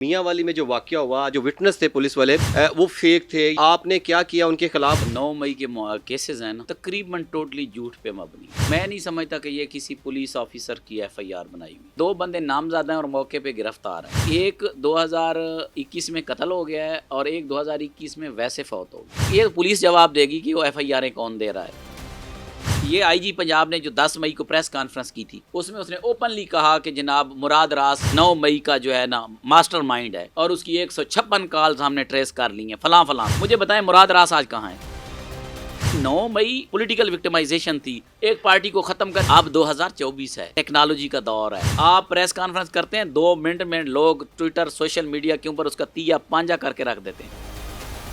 मियाँ वाली में जो वाकया हुआ, जो विटनेस थे पुलिस वाले वो फेक थे, आपने क्या किया उनके खिलाफ? 9 मई के केसेस हैं ना, तकरीबन टोटली झूठ पे मबनी। मैं नहीं समझता कि ये किसी पुलिस ऑफिसर की एफआईआर बनाई हुई। 2 बंदे नामजद हैं और मौके पे गिरफ्तार हैं। एक 2021 में कत्ल हो गया है और एक 2021 में वैसे फौत हो गया। ये पुलिस जवाब देगी कि वो एफआईआरें कौन दे रहा है। ये आईजी पंजाब ने जो 10 मई को प्रेस कॉन्फ्रेंस की थी, उसमें उसने ओपनली कहा कि जनाब मुराद रास 9 मई का जो है ना मास्टरमाइंड है और उसकी 156 कॉल्स हमने ट्रेस कर ली हैं फलां फलां। मुझे बताएं मुराद रास आज कहाँ है? 9 मई पॉलिटिकल विक्टिमाइजेशन थी, एक पार्टी को खत्म कर। अब 2024 है, टेक्नोलॉजी का दौर है। आप प्रेस कॉन्फ्रेंस करते हैं, 2 मिनट में लोग ट्विटर सोशल मीडिया के ऊपर उसका तिया पांजा करके रख देते हैं।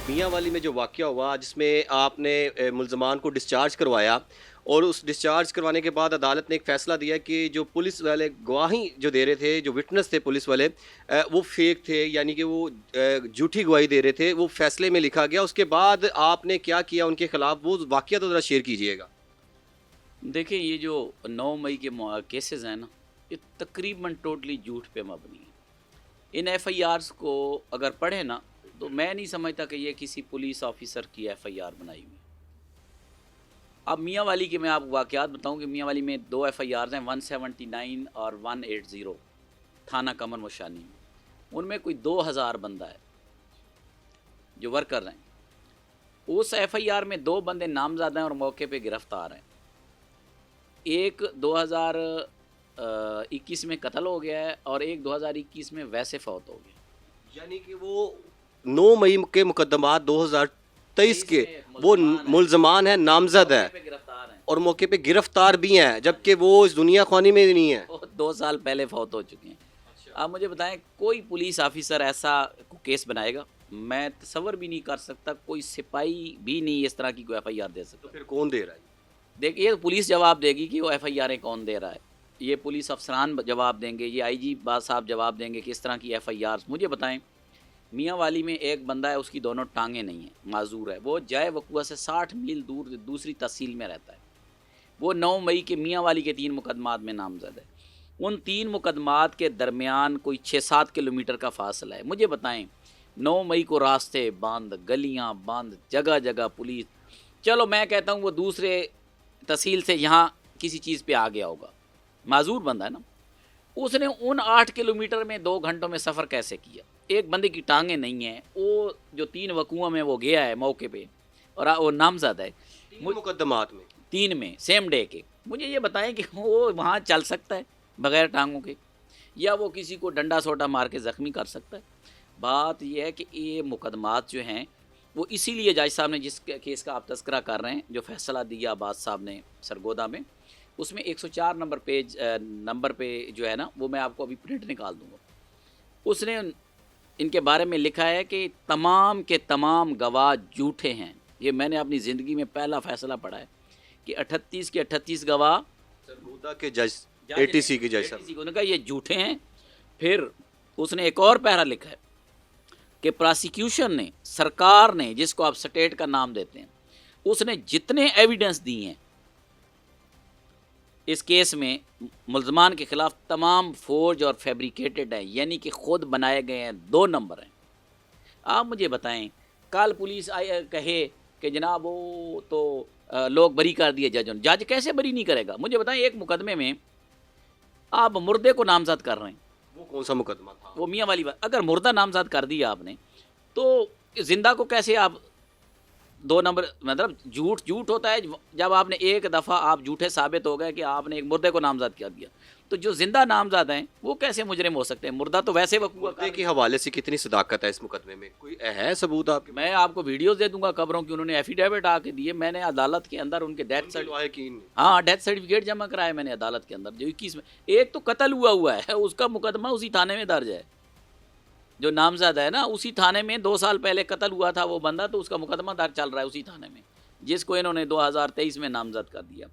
मियाँ वाली में जो वाकया हुआ जिसमें आपने मुल्ज़मान को डिस्चार्ज करवाया और उस डिस्चार्ज करवाने के बाद अदालत ने एक फ़ैसला दिया कि जो पुलिस वाले गवाही जो दे रहे थे, जो विटनेस थे पुलिस वाले, वो फेक थे, यानी कि वो झूठी गवाही दे रहे थे। वो फ़ैसले में लिखा गया। उसके बाद आपने क्या किया उनके खिलाफ, वो वाकया तो ज़रा शेयर कीजिएगा। देखिए, ये जो 9 मई के केसेस हैं ना, ये तकरीबन टोटली झूठ पे मबनी है। इन एफआईआर्स को अगर पढ़े ना, तो मैं नहीं समझता कि ये किसी पुलिस ऑफिसर की एफआईआर बनाई हुई। अब मियाँ वाली के मैं आपको वाक़यात बताऊं कि मियाँ वाली में 2 एफआईआर्स हैं, 179 और 180 थाना कमर मुशानी में। उनमें कोई 2000 बंदा है जो वर्कर हैं। उस एफआईआर में 2 बंदे नामजद हैं और मौके पे गिरफ्तार हैं। एक 2021 में कत्ल हो गया है और एक 2021 में वैसे फौत हो गया। यानी कि वो 9 मई के मुकदमात 2023 के वो मुल्ज़मान हैं, नामजद हैं गिरफ्तार हैं और मौके पे गिरफ्तार भी हैं, जबकि वो इस दुनिया ख़ानी में भी नहीं है। वो 2 साल पहले फौत हो चुके हैं। आप मुझे बताएं, कोई पुलिस ऑफिसर ऐसा केस बनाएगा? मैं तसव्वुर भी नहीं कर सकता। कोई सिपाही भी नहीं इस तरह की कोई एफआईआर दे सकता। तो फिर कौन दे रहा है? देखिए, पुलिस जवाब देगी कि वो एफआईआरें कौन दे रहा है। ये पुलिस अफसरान जवाब देंगे, ये आईजी बात साहब जवाब देंगे कि इस तरह की एफआईआर। मुझे बताएं, मियाँ वाली में एक बंदा है, उसकी दोनों टांगें नहीं हैं, माजूर है। वो जय वकुआ से 60 मील दूर दूसरी तहसील में रहता है। वो 9 मई के मियाँ वाली के 3 मुकदमात में नामजद है। उन 3 मुकदमात के दरमियान कोई 6-7 किलोमीटर का फासला है। मुझे बताएं, 9 मई को रास्ते बंद, गलियाँ बंद, जगह जगह पुलिस। चलो मैं कहता हूँ वो दूसरे तहसील से यहाँ किसी चीज़ पे आ गया होगा, माजूर बंदा है ना। उसने उन 8 किलोमीटर में 2 घंटों में सफ़र कैसे किया? एक बंदे की टांगें नहीं हैं, वो जो 3 वकुओं में वो गया है मौके पे और वो नामजद है 3 मुकदमात में, 3 में सेम डे के। मुझे ये बताएं कि वो वहाँ चल सकता है बग़ैर टांगों के, या वो किसी को डंडा सोटा मार के ज़ख्मी कर सकता है? बात यह है कि ये मुकदमात जो हैं वो इसीलिए जज साहब ने जिस केस का आप तस्करा कर रहे हैं, जो फ़ैसला दिया अब्बास साहब ने सरगोदा में, उसमें 104 नंबर पे जो है ना, वो मैं आपको अभी प्रिंट निकाल दूँगा। उसने इनके बारे में लिखा है कि तमाम के तमाम गवाह झूठे हैं। ये मैंने अपनी ज़िंदगी में पहला फ़ैसला पढ़ा है कि 38 के 38 गवाह सरगोदा के जज, एटीसी के जज साहब, उन्होंने कहा ये झूठे हैं। फिर उसने एक और पैरा लिखा है कि प्रोसिक्यूशन ने, सरकार ने, जिसको आप स्टेट का नाम देते हैं, उसने जितने एविडेंस दिए हैं इस केस में मुल्ज़मान के ख़िलाफ़ तमाम फोर्ज और फैब्रिकेटेड हैं, यानी कि ख़ुद बनाए गए हैं, 2 नंबर हैं। आप मुझे बताएं, कल पुलिस कहे कि जनाब वो तो लोग बरी कर दिए जजों ने। जज कैसे बरी नहीं करेगा? मुझे बताएं, एक मुकदमे में आप मुर्दे को नामजद कर रहे हैं। वो कौन सा मुकदमा था? वो मियाँ वाली बात। अगर मुर्दा नामजद कर दिया आपने, तो जिंदा को कैसे आप 2 नंबर, मतलब झूठ होता है जब आपने एक दफ़ा आप झूठे साबित हो गए कि आपने एक मुर्दे को नामजद कर दिया। तो जो जिंदा नामजद हैं वो कैसे मुजरिम हो सकते हैं? मुर्दा तो वैसे मुर्दे के हवाले से कितनी सदाकत है इस मुकदमे में? कोई है सबूत आपके? मैं आपको वीडियोस दे दूंगा कब्रों की। उन्होंने एफिडेविट आके दिए, मैंने अदालत के अंदर उनके डेथ सर्टिफिकेट जमा कराए मैंने अदालत के अंदर। जो 21 में एक तो कत्ल हुआ है, उसका मुकदमा उसी थाने में दर्ज है। जो नामजद है ना, उसी थाने में 2 साल पहले कत्ल हुआ था वो बंदा, तो उसका मुकदमा दर्ज चल रहा है उसी थाने में, जिसको इन्होंने 2023 में नामजद कर दिया।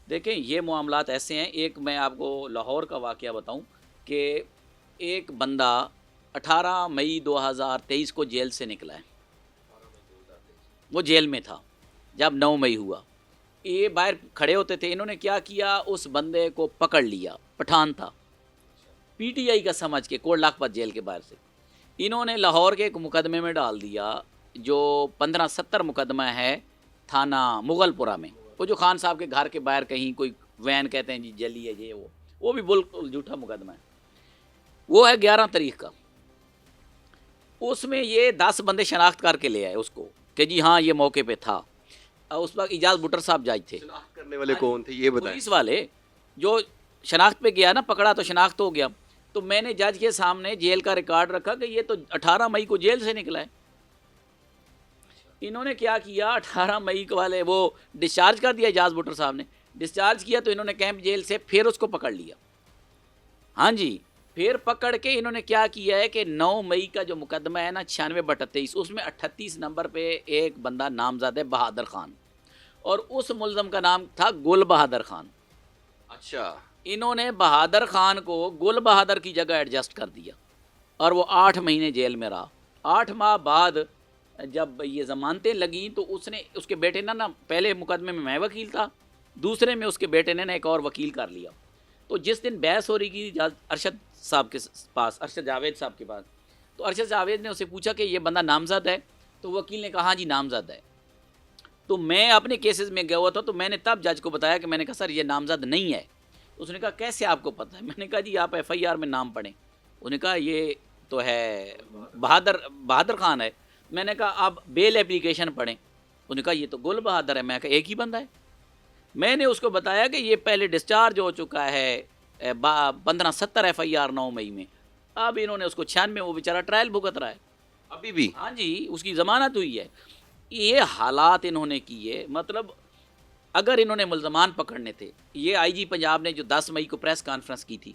देखें, ये मामलात ऐसे हैं। एक मैं आपको लाहौर का वाक़या बताऊं कि एक बंदा 18 मई 2023 को जेल से निकला है। वो जेल में था जब 9 मई हुआ। ये बाहर खड़े होते थे, इन्होंने क्या किया, उस बंदे को पकड़ लिया। पठान था, पीटीआई का समझ के, कोट लखपत जेल के बाहर से انہوں نے لاہور کے ایک مقدمے میں ڈال دیا جو 1570 مقدمہ ہے تھانہ مغل پورہ میں، وہ جو خان صاحب کے گھر کے باہر کہیں کوئی وین کہتے ہیں جی جلی ہے یہ وہ بھی بالکل جھوٹا مقدمہ ہے، وہ ہے 11 تاریخ کا۔ اس میں یہ 10 بندے شناخت کر کے لے آئے اس کو کہ جی ہاں یہ موقع پہ تھا، اور اس وقت اجاز بٹر صاحب جج تھے، شناخت کرنے والے کون تھے یہ بتائیں؟ پولیس والے جو شناخت پہ گیا نا، پکڑا تو شناخت ہو گیا، تو میں نے جج کے سامنے جیل کا ریکارڈ رکھا کہ یہ تو 18 مئی کو جیل سے نکلا ہے۔ انہوں نے کیا کیا، 18 مئی کو والے وہ ڈسچارج کر دیا اجاز بٹر صاحب نے، ڈسچارج کیا تو انہوں نے کیمپ جیل سے پھر اس کو پکڑ لیا، ہاں جی، پھر پکڑ کے انہوں نے کیا کیا ہے کہ 9 مئی کا جو مقدمہ ہے نا 96/23، اس میں 38 نمبر پہ ایک بندہ نامزد ہے بہادر خان، اور اس ملزم کا نام تھا گل بہادر خان۔ اچھا، انہوں نے بہادر خان کو گل بہادر کی جگہ ایڈجسٹ کر دیا، اور وہ 8 مہینے جیل میں رہا۔ 8 ماہ بعد جب یہ ضمانتیں لگیں تو اس کے بیٹے نے نا، پہلے مقدمے میں وکیل تھا، دوسرے میں اس کے بیٹے نے نا ایک اور وکیل کر لیا۔ تو جس دن بحث ہو رہی تھی ارشد صاحب کے پاس، ارشد جاوید صاحب کے پاس، تو ارشد جاوید نے اسے پوچھا کہ یہ بندہ نامزد ہے، تو وکیل نے کہا ہاں جی نامزد ہے۔ تو میں اپنے کیسز میں گیا ہوا تھا، تو میں نے تب جج کو بتایا کہ میں نے کہا سر یہ نامزد نہیں ہے۔ اس نے کہا کیسے آپ کو پتہ ہے؟ میں نے کہا جی آپ FIR میں نام پڑھیں۔ انہوں نے کہا یہ تو ہے بہادر خان ہے۔ میں نے کہا آپ بیل اپلیکیشن پڑھیں۔ انہوں نے کہا یہ تو گل بہادر ہے۔ میں نے کہا ایک ہی بندہ ہے۔ میں نے اس کو بتایا کہ یہ پہلے ڈسچارج ہو چکا ہے 1570 FIR 9 مئی میں، اب انہوں نے اس کو 96 میں، وہ بیچارہ ٹرائل بھگت رہا ہے ابھی بھی؟ ہاں جی، اس کی ضمانت ہوئی ہے۔ یہ حالات انہوں نے کیے، مطلب اگر انہوں نے ملزمان پکڑنے تھے، یہ IG پنجاب نے جو 10 مئی کو پریس کانفرنس کی تھی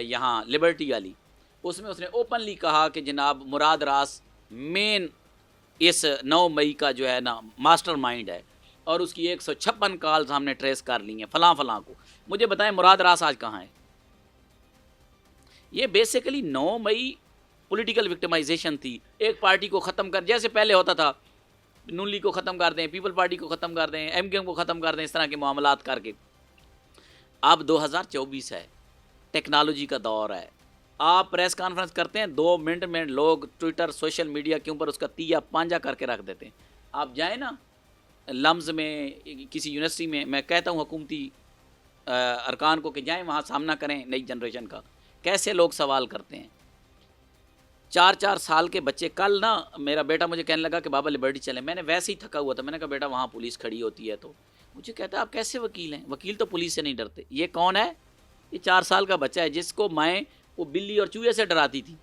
یہاں لبرٹی والی، اس میں اس نے اوپنلی کہا کہ جناب مراد راس مین اس 9 مئی کا جو ہے نا ماسٹر مائنڈ ہے، اور اس کی 156 کالز ہم نے ٹریس کر لی ہیں فلاں فلاں کو۔ مجھے بتائیں مراد راس آج کہاں ہے؟ یہ بیسیکلی 9 مئی پولیٹیکل وکٹمائزیشن تھی، ایک پارٹی کو ختم کر، جیسے پہلے ہوتا تھا نون لیگ کو ختم کر دیں، پیپل پارٹی کو ختم کر دیں، MKM کو ختم کر دیں، اس طرح کے معاملات کر کے۔ اب 2024 ہے، ٹیکنالوجی کا دور ہے، آپ پریس کانفرنس کرتے ہیں 2 منٹ میں لوگ ٹویٹر سوشل میڈیا کے اوپر اس کا تیا پانجا کر کے رکھ دیتے ہیں۔ آپ جائیں نا لمز میں کسی یونیورسٹی میں کہتا ہوں حکومتی ارکان کو کہ جائیں وہاں سامنا کریں نئی جنریشن کا، کیسے لوگ سوال کرتے ہیں۔ 4 سال کے بچے، کل نا میرا بیٹا مجھے کہنے لگا کہ بابا لبرٹی چلیں، میں نے ویسے ہی تھکا ہوا تھا، میں نے کہا بیٹا وہاں پولیس کھڑی ہوتی ہے، تو مجھے کہتا ہے آپ کیسے وکیل ہیں؟ وکیل تو پولیس سے نہیں ڈرتے۔ یہ کون ہے؟ یہ 4 سال کا بچہ ہے جس کو مائیں وہ بلی اور چوہے سے ڈراتی تھی،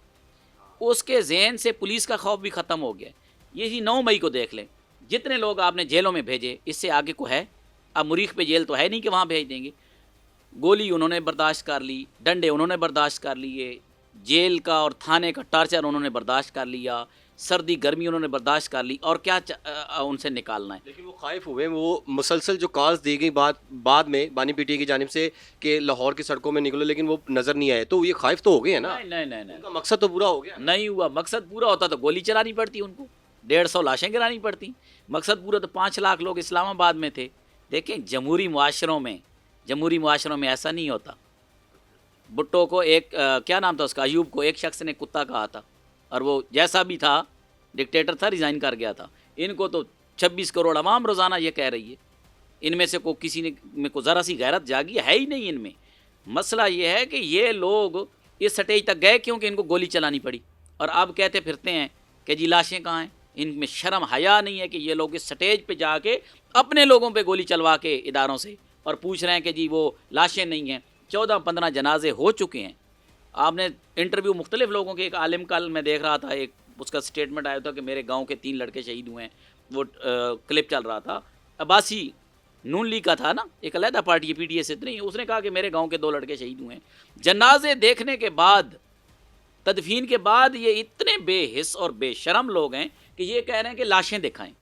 اس کے ذہن سے پولیس کا خوف بھی ختم ہو گیا۔ یہی 9 مئی کو دیکھ لیں، جتنے لوگ آپ نے جیلوں میں بھیجے، اس سے آگے کو ہے؟ اب مریخ پہ جیل تو ہے نہیں کہ وہاں بھیج دیں گے۔ گولی انہوں نے برداشت کر لی، ڈنڈے انہوں نے برداشت کر لیے، جیل کا اور تھانے کا ٹارچر انہوں نے برداشت کر لیا، سردی گرمی انہوں نے برداشت کر لی، اور کیا ان سے نکالنا ہے؟ لیکن وہ خائف ہوئے، وہ مسلسل جو کالز دی گئی بعد میں بانی PTI کی جانب سے کہ لاہور کی سڑکوں میں نکلو، لیکن وہ نظر نہیں آئے، تو یہ خائف تو ہو گئے ہیں نا؟ نہیں ان کا مقصد تو پورا ہو گیا؟ نہیں ہوا۔ مقصد پورا ہوتا تو گولی چلانی پڑتی ان کو، 150 لاشیں گرانی پڑتی۔ مقصد پورا تو 5 لاکھ لوگ اسلام آباد میں تھے۔ دیکھیں جمہوری معاشروں میں ایسا نہیں ہوتا۔ بھٹو کو ایک کیا نام تھا اس کا، ایوب کو ایک شخص نے کتا کہا تھا، اور وہ جیسا بھی تھا ڈکٹیٹر تھا، ریزائن کر گیا تھا۔ ان کو تو 26 کروڑ عوام روزانہ یہ کہہ رہی ہے، ان میں سے کسی نے میں کو ذرا سی غیرت جاگی ہے ہی نہیں ان میں۔ مسئلہ یہ ہے کہ یہ لوگ اس سٹیج تک گئے کیونکہ ان کو گولی چلانی پڑی، اور اب کہتے پھرتے ہیں کہ جی لاشیں کہاں ہیں۔ ان میں شرم حیا نہیں ہے کہ یہ لوگ اس سٹیج پہ جا کے اپنے لوگوں پہ گولی چلوا کے اداروں سے، اور پوچھ رہے ہیں کہ جی وہ لاشیں نہیں ہیں۔ 14-15 جنازے ہو چکے ہیں۔ آپ نے انٹرویو مختلف لوگوں کے، ایک عالم کل میں دیکھ رہا تھا، ایک اس کا سٹیٹمنٹ آیا تھا کہ میرے گاؤں کے 3 لڑکے شہید ہوئے ہیں، وہ کلپ چل رہا تھا، عباسی نون لیگ کا تھا نا، ایک علیحدہ پارٹی ہے PTI سے نہیں، اس نے کہا کہ میرے گاؤں کے 2 لڑکے شہید ہوئے ہیں۔ جنازے دیکھنے کے بعد، تدفین کے بعد، یہ اتنے بے حس اور بے شرم لوگ ہیں کہ یہ کہہ رہے ہیں کہ لاشیں دکھائیں۔